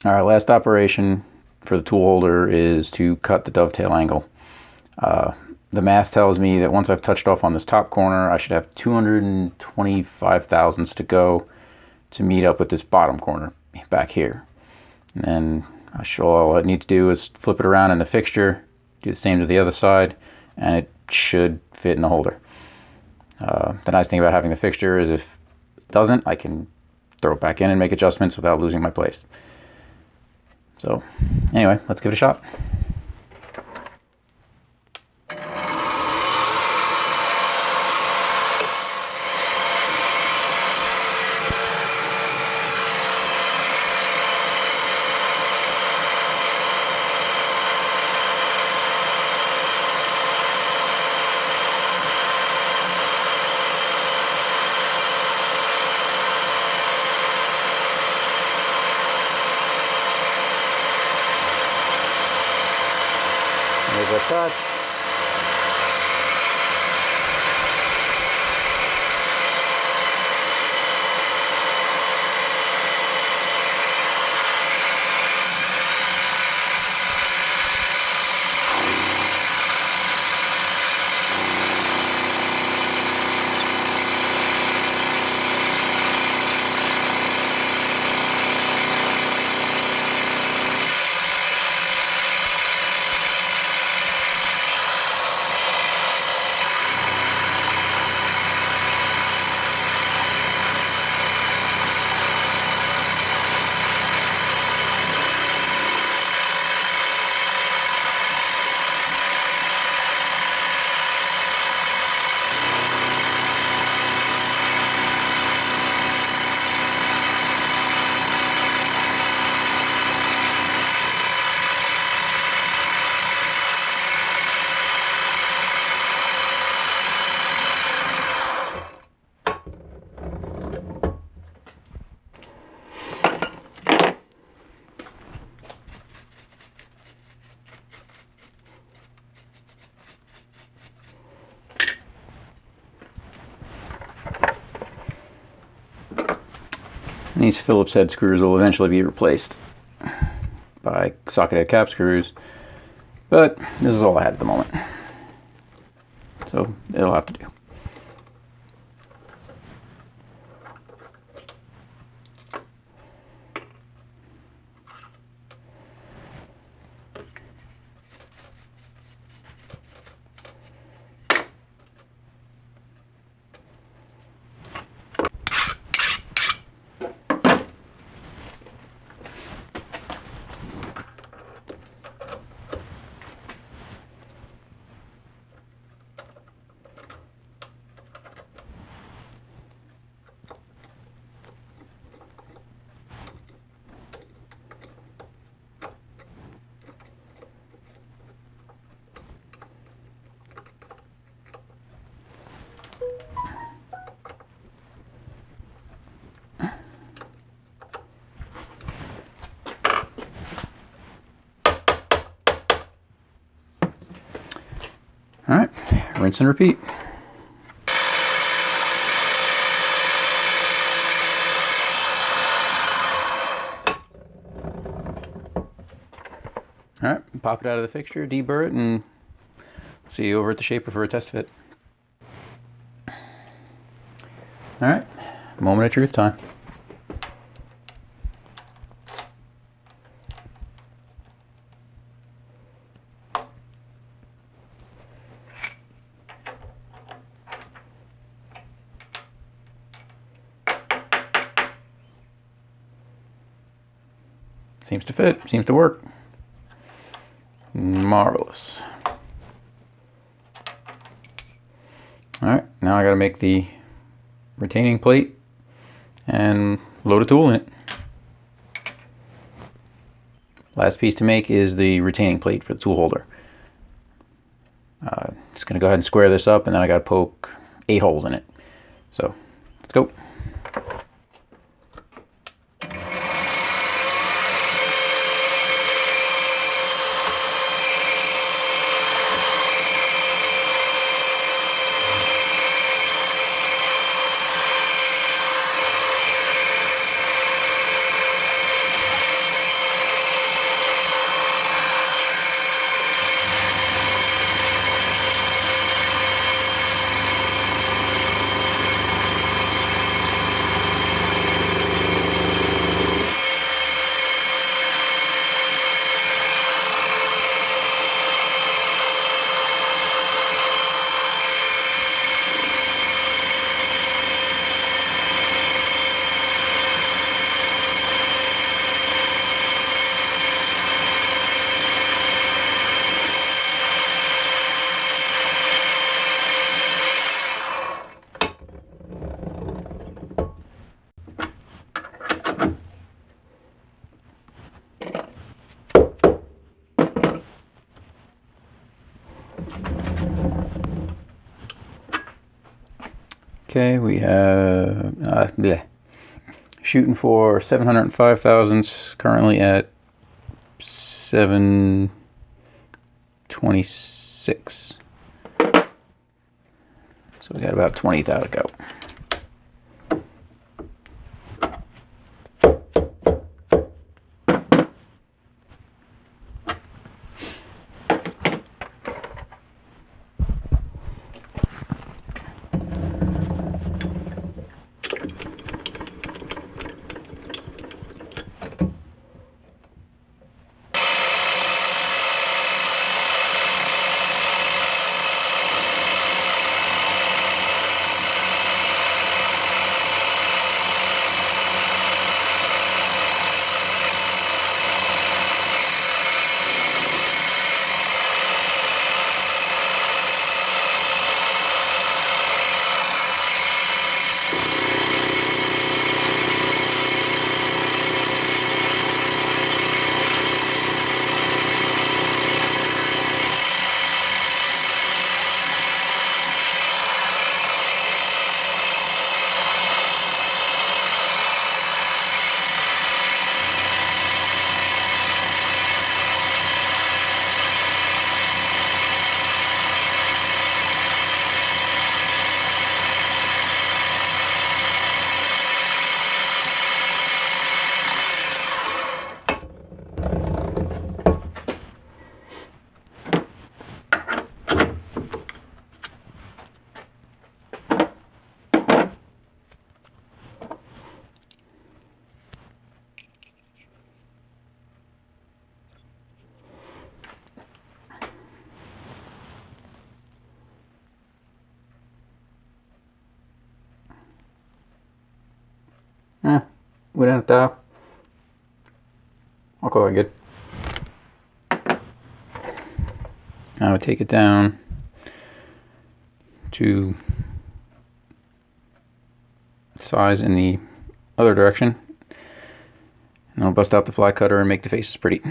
All right, last operation for the tool holder is to cut the dovetail angle. The math tells me that once I've touched off on this top corner, I should have 225 thousandths to go to meet up with this bottom corner back here. And then all I need to do is flip it around in the fixture, do the same to the other side, and it should fit in the holder. The nice thing about having the fixture is if it doesn't, I can throw it back in and make adjustments without losing my place. So anyway, let's give it a shot. There's our touch. And these Phillips head screws will eventually be replaced by socket head cap screws, but this is all I had at the moment, so it'll have to do. All right, rinse and repeat. All right, pop it out of the fixture, deburr it, and see you over at the Shaper for a test fit. All right, moment of truth time. Seems to fit, seems to work. Marvelous. All right, now I gotta make the retaining plate and load a tool in it. Last piece to make is the retaining plate for the tool holder. Just gonna go ahead and square this up, and then I gotta poke 8 holes in it. So let's go. Okay, we have shooting for 705 thousandths, currently at 726. So we got about 20 thou to go. We didn't die. I'll call it good. I would take it down to size in the other direction, and I'll bust out the fly cutter and make the faces pretty.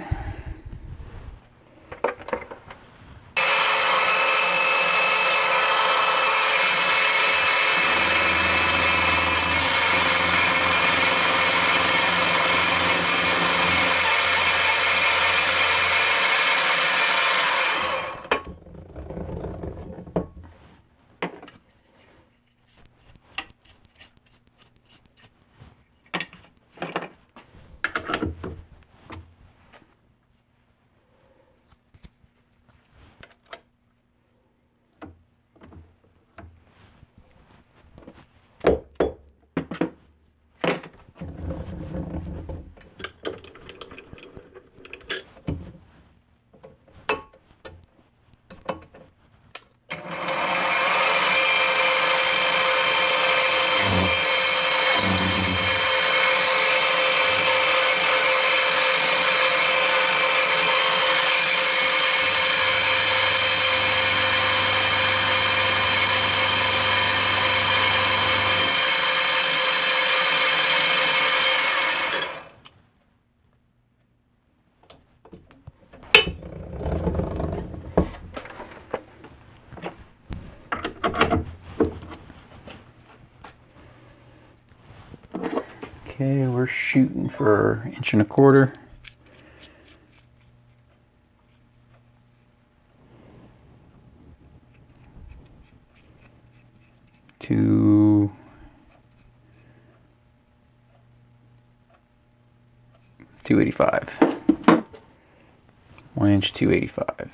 Okay, we're shooting for 1.25 inches. To 285. 1 inch 285.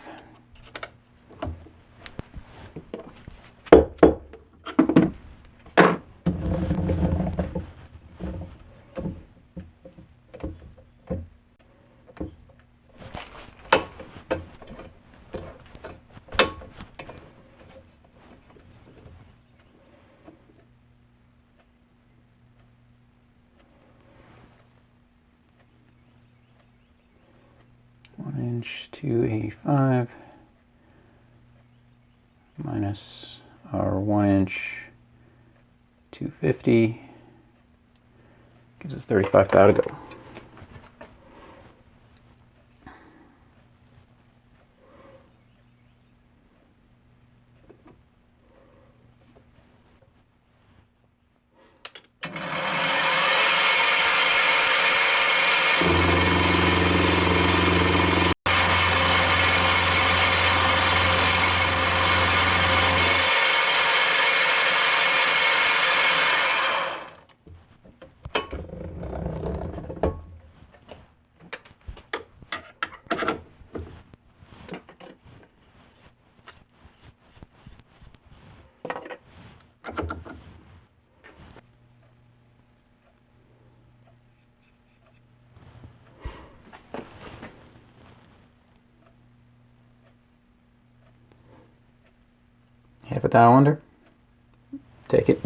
Inch 285 minus our 1 inch 250 gives us 35 thou to go. half a thou under. Take it.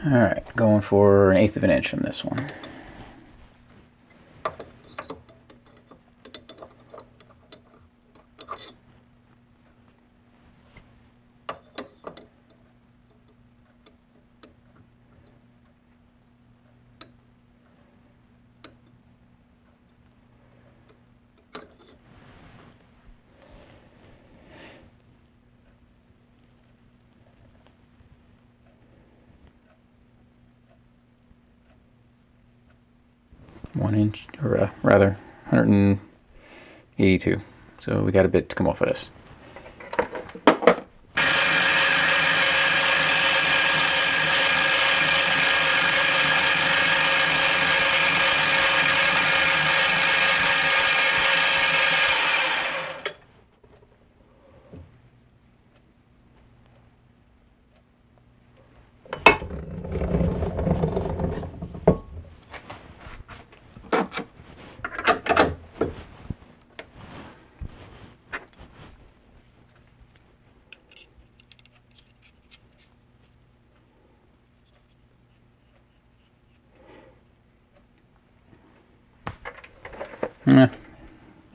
Alright, going for 1/8 of an inch on this one. Inch, or rather 182. So we got a bit to come off of this.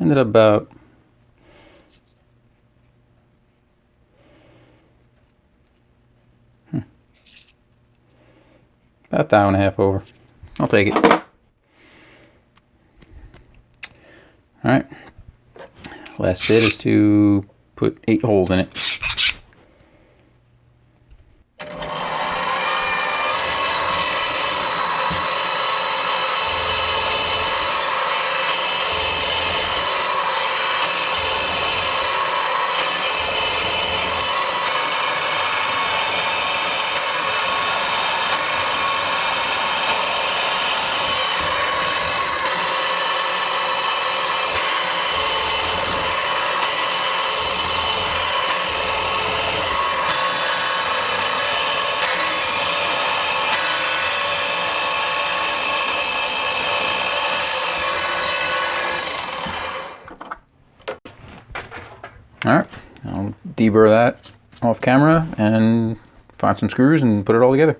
Ended up about about 1.5 thou over. I'll take it. All right. Last bit is to put 8 holes in it. Alright, I'll deburr that off camera and find some screws and put it all together.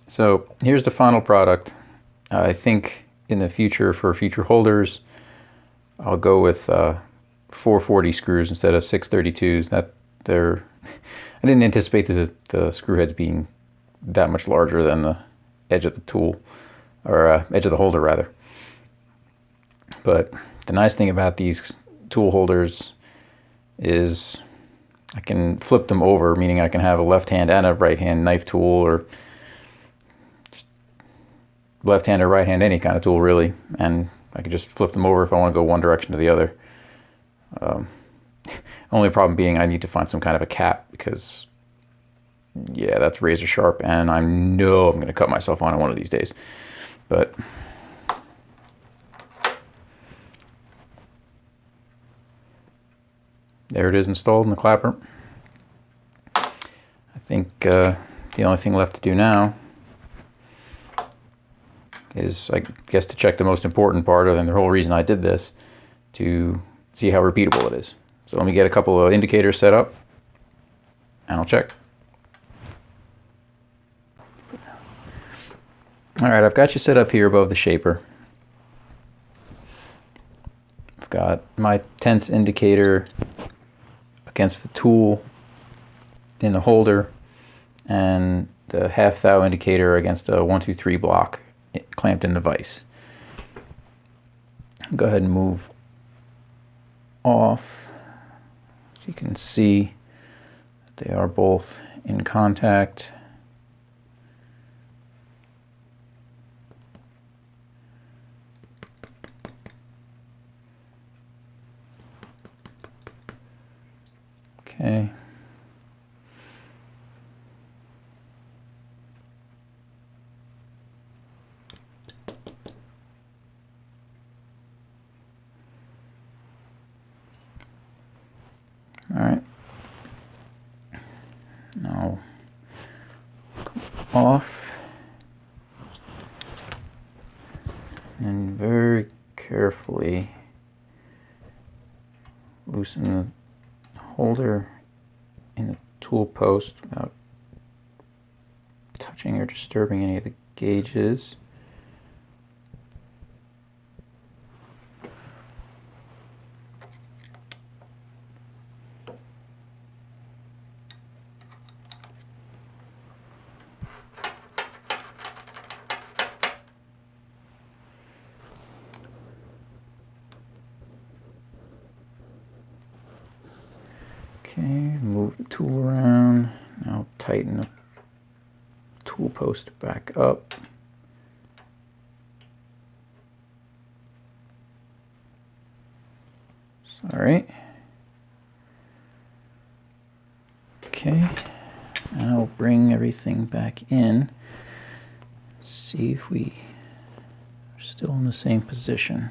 So here's the final product. I think in the future, for future holders, I'll go with 440 screws instead of 632s. I didn't anticipate the screw heads being that much larger than the edge of the tool, or edge of the holder rather. But the nice thing about these tool holders is I can flip them over, meaning I can have a left hand and a right hand knife tool, or left hand or right hand, any kind of tool really, and I can just flip them over if I want to go one direction to the other. Only problem being I need to find some kind of a cap because, yeah, that's razor sharp, and I know I'm going to cut myself on it one of these days. But there it is installed in the clapper. I think the only thing left to do now is, I guess, to check the most important part, and the whole reason I did this, to see how repeatable it is. So let me get a couple of indicators set up, and I'll check. All right, I've got you set up here above the shaper. I've got my tense indicator against the tool in the holder, and the half thou indicator against a 1, 2, 3 block clamped in the vise. Go ahead and move off so you can see they are both in contact. Okay. All right. Now off, and very carefully loosen the holder in the tool post without touching or disturbing any of the gauges. Okay, move the tool around. Now tighten the tool post back up. All right. Okay, now bring everything back in. See if we are still in the same position.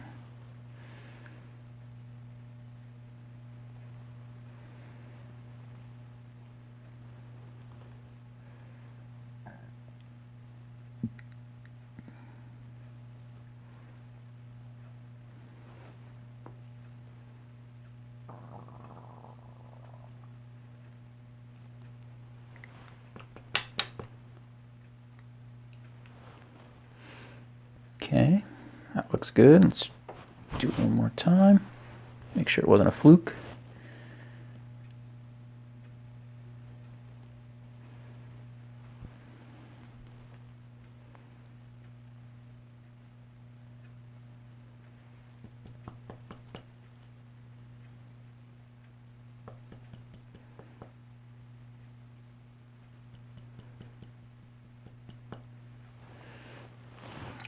Okay, that looks good. Let's do it one more time. Make sure it wasn't a fluke.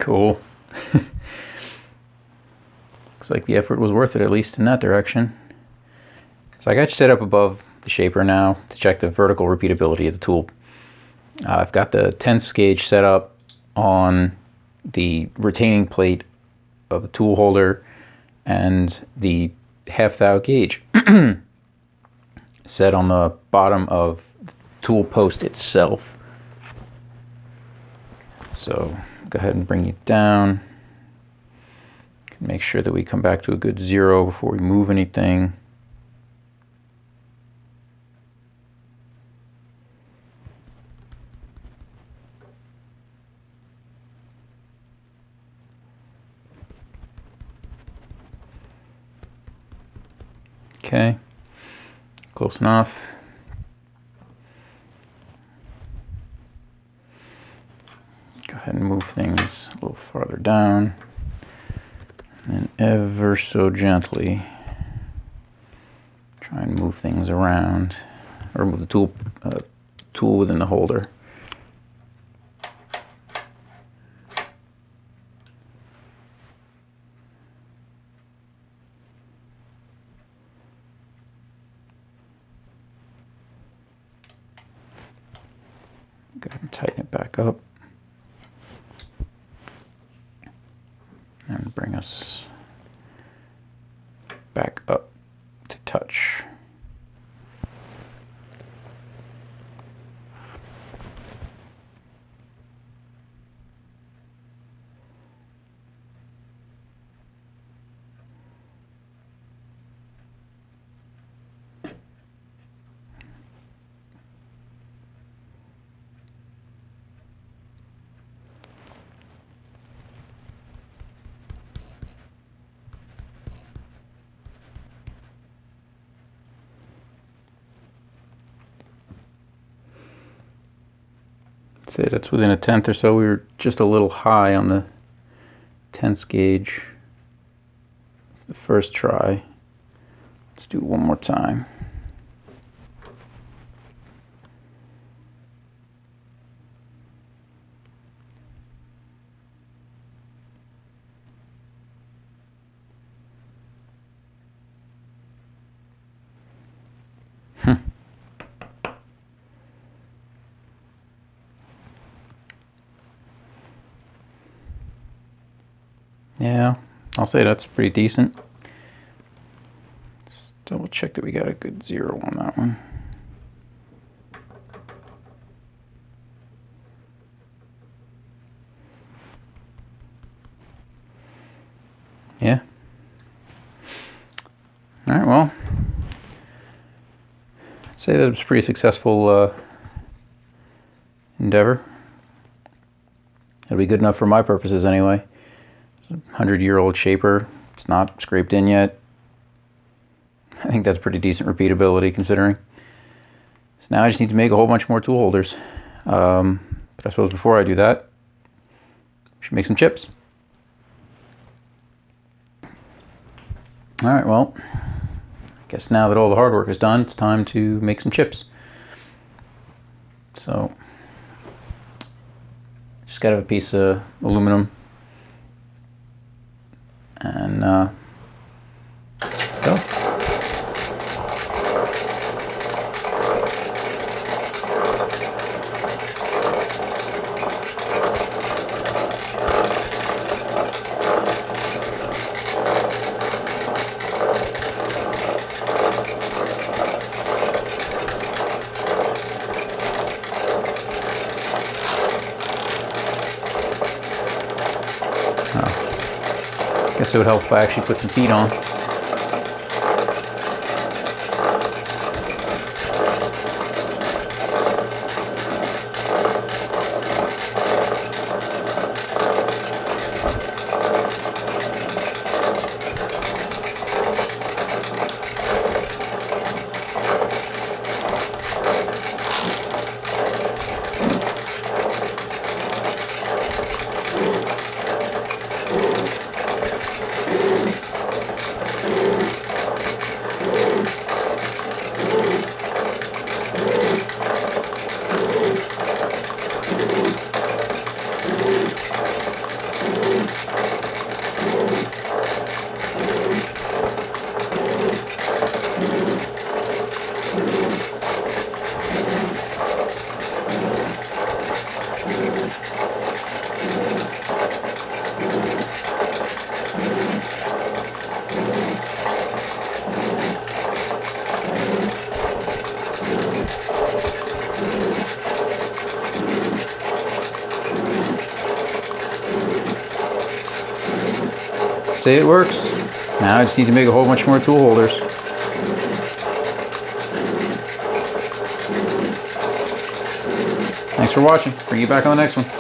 Cool. Looks like the effort was worth it, at least in that direction. So I got you set up above the shaper now to check the vertical repeatability of the tool. I've got the tense gauge set up on the retaining plate of the tool holder, and the half thou gauge set on the bottom of the tool post itself. So go ahead and bring it down. Make sure that we come back to a good 0 before we move anything. Okay, close enough. Go ahead and move things a little farther down, and ever so gently try and move things around, or move the tool within the holder. go ahead and tighten it back up. And bring us back up to touch. Say that's within a tenth or so. We were just a little high on the tenths gauge the first try. Let's do it one more time. Yeah, I'll say that's pretty decent. Let's double check that we got a good 0 on that one. Yeah. All right, well, I'd say that it was a pretty successful endeavor. It'll be good enough for my purposes anyway. 100-year-old shaper. It's not scraped in yet. I think that's pretty decent repeatability considering. So now I just need to make a whole bunch more tool holders. But I suppose before I do that, I should make some chips. Alright, well, I guess now that all the hard work is done, it's time to make some chips. So, just got a piece of aluminum. And let's go. Guess it would help if I actually put some feet on. Say it works. Now I just need to make a whole bunch more tool holders. Thanks for watching. Bring you back on the next one.